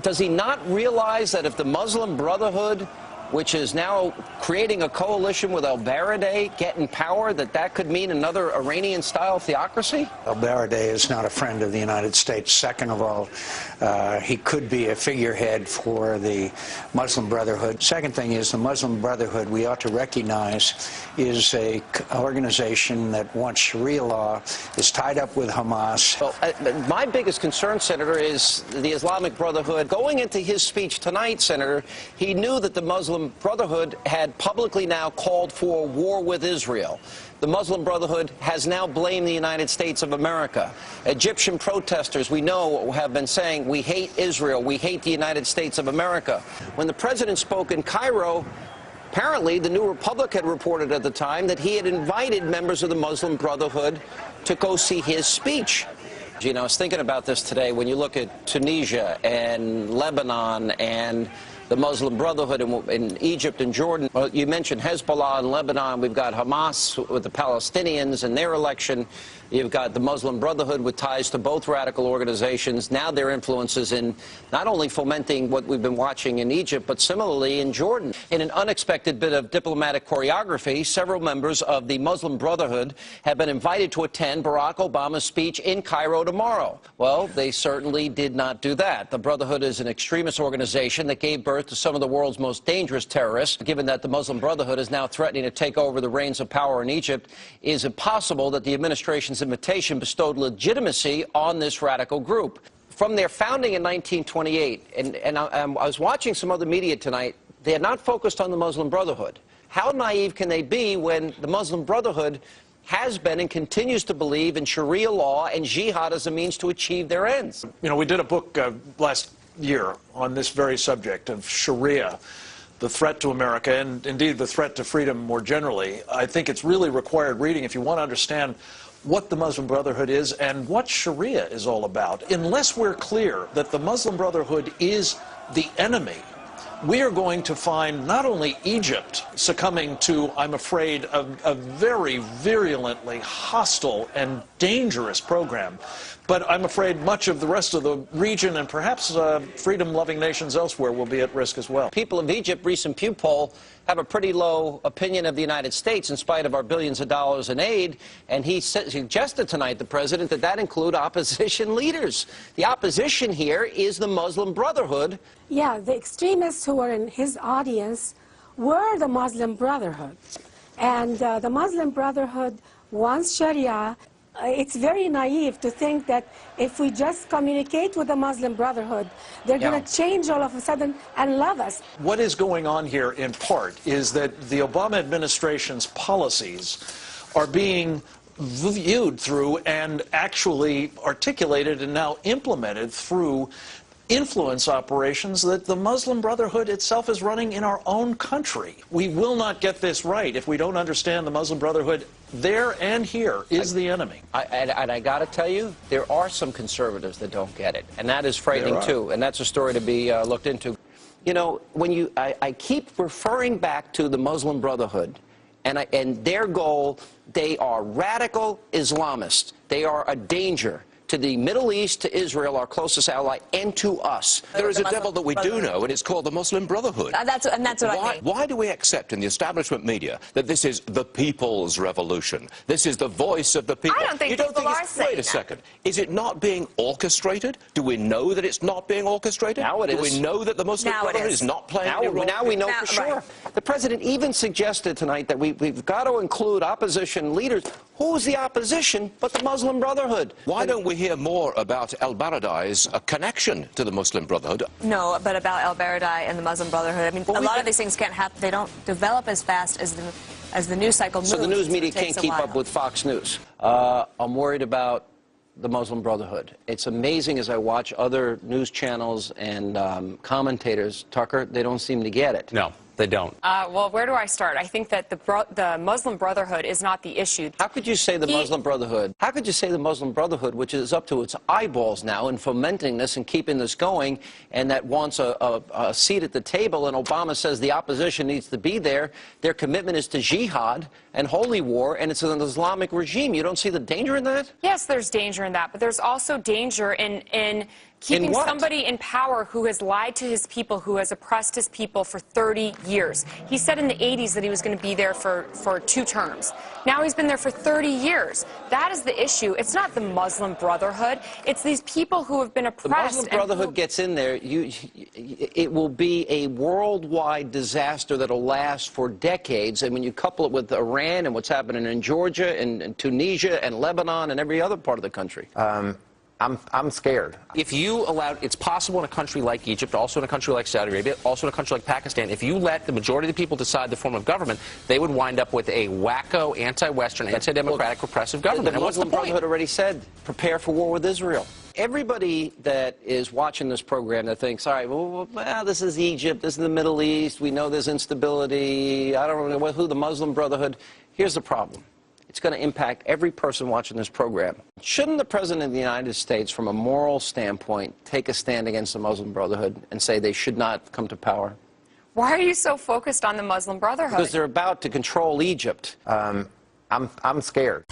Does he not realize that if the Muslim Brotherhood, which is now creating a coalition with al-Baradei, get in power, that could mean another Iranian-style theocracy? Al-Baradei is not a friend of the United States. Second of all, he could be a figurehead for the Muslim Brotherhood. Second thing is the Muslim Brotherhood, we ought to recognize, is a organization that wants Sharia law, is tied up with Hamas. Well, my biggest concern, Senator, is the Islamic Brotherhood. Going into his speech tonight, Senator, he knew that the Muslim Brotherhood had publicly now called for war with Israel. The Muslim Brotherhood has now blamed the United States of America. Egyptian protesters, we know, have been saying, we hate Israel, we hate the United States of America. When the president spoke in Cairo, apparently the New Republic had reported at the time that he had invited members of the Muslim Brotherhood to go see his speech. You know, I was thinking about this today. When you look at Tunisia and Lebanon and the Muslim Brotherhood in Egypt and Jordan. Well, you mentioned Hezbollah in Lebanon. We've got Hamas with the Palestinians and their election. You've got the Muslim Brotherhood with ties to both radical organizations. Now their influences in not only fomenting what we've been watching in Egypt, but similarly in Jordan. In an unexpected bit of diplomatic choreography, several members of the Muslim Brotherhood have been invited to attend Barack Obama's speech in Cairo tomorrow. Well, they certainly did not do that. The Brotherhood is an extremist organization that gave birth to some of the world's most dangerous terrorists. Given that the Muslim Brotherhood is now threatening to take over the reins of power in Egypt, is it possible that the administration's invitation bestowed legitimacy on this radical group? From their founding in 1928, and I was watching some other media tonight, they are not focused on the Muslim Brotherhood. How naive can they be when the Muslim Brotherhood has been and continues to believe in Sharia law and jihad as a means to achieve their ends? You know, we did a book last year on this very subject of Sharia, the threat to America, and indeed the threat to freedom more generally. I think it's really required reading if you want to understand what the Muslim Brotherhood is and what Sharia is all about. Unless we're clear that the Muslim Brotherhood is the enemy, we are going to find not only Egypt succumbing to, I'm afraid, a very virulently hostile and dangerous program, but I'm afraid much of the rest of the region and perhaps freedom-loving nations elsewhere will be at risk as well. People of Egypt, recent Pew poll, have a pretty low opinion of the United States in spite of our billions of dollars in aid, and he suggested tonight, the president, that include opposition leaders. The opposition here is the Muslim Brotherhood. Yeah, the extremists who were in his audience were the Muslim Brotherhood. And the Muslim Brotherhood wants Sharia. It's very naive to think that if we just communicate with the Muslim Brotherhood, they're going to change all of a sudden and love us. What is going on here, in part, is that the Obama administration's policies are being viewed through and actually articulated and now implemented through influence operations that the Muslim Brotherhood itself is running in our own country. We will not get this right if we don't understand the Muslim Brotherhood there and here is the enemy. And I got to tell you, there are some conservatives that don't get it, and that is frightening too, and that's a story to be looked into. You know, when I keep referring back to the Muslim Brotherhood, and their goal, they are radical Islamists. They are a danger to the Middle East, to Israel, our closest ally, and to us. There is a devil that we do know, and it's called the Muslim Brotherhood. That's what I think. Why do we accept in the establishment media that this is the people's revolution? This is the voice of the people. I don't think you don't people think are saying Wait a second. Is it not being orchestrated? Do we know that it's not being orchestrated? Now it is. Do we know that the Muslim Brotherhood is not playing any role? Now we know for sure. Right. The president even suggested tonight that we've got to include opposition leaders. Who's the opposition but the Muslim Brotherhood? Why don't we hear more about al-Baradei's connection to the Muslim Brotherhood? No, but about al-Baradei and the Muslim Brotherhood. I mean, a lot of these things can't happen. They don't develop as fast as the news cycle moves. So the news media can't keep up with Fox News. I'm worried about the Muslim Brotherhood. It's amazing as I watch other news channels and commentators, Tucker, they don't seem to get it. No. They don't. Well, where do I start? I think that the Muslim Brotherhood is not the issue. How could you say the Muslim Brotherhood? How could you say the Muslim Brotherhood, which is up to its eyeballs now in fomenting this and keeping this going, and that wants a seat at the table, and Obama says the opposition needs to be there, their commitment is to jihad and holy war, and it's an Islamic regime. You don't see the danger in that? Yes, there's danger in that, but there's also danger in Keeping what? somebody in power who has lied to his people, who has oppressed his people for 30 years. He said in the 80s that he was going to be there for 2 terms. Now he's been there for 30 years. That is the issue. It's not the Muslim Brotherhood. It's these people who have been oppressed. The Muslim Brotherhood gets in there, it will be a worldwide disaster that will last for decades. And when you couple it with Iran and what's happening in Georgia and Tunisia and Lebanon and every other part of the country. I'm scared. If you allowed, it's possible in a country like Egypt, also in a country like Saudi Arabia, also in a country like Pakistan, if you let the majority of the people decide the form of government, they would wind up with a wacko, anti-Western, anti-democratic, repressive government. The Muslim Brotherhood already said, prepare for war with Israel. Everybody that is watching this program that thinks, all right, well, this is Egypt, this is the Middle East, we know there's instability, I don't know who the Muslim Brotherhood. Here's the problem. It's going to impact every person watching this program. Shouldn't the President of the United States, from a moral standpoint, take a stand against the Muslim Brotherhood and say they should not come to power? Why are you so focused on the Muslim Brotherhood? Because they're about to control Egypt. I'm scared.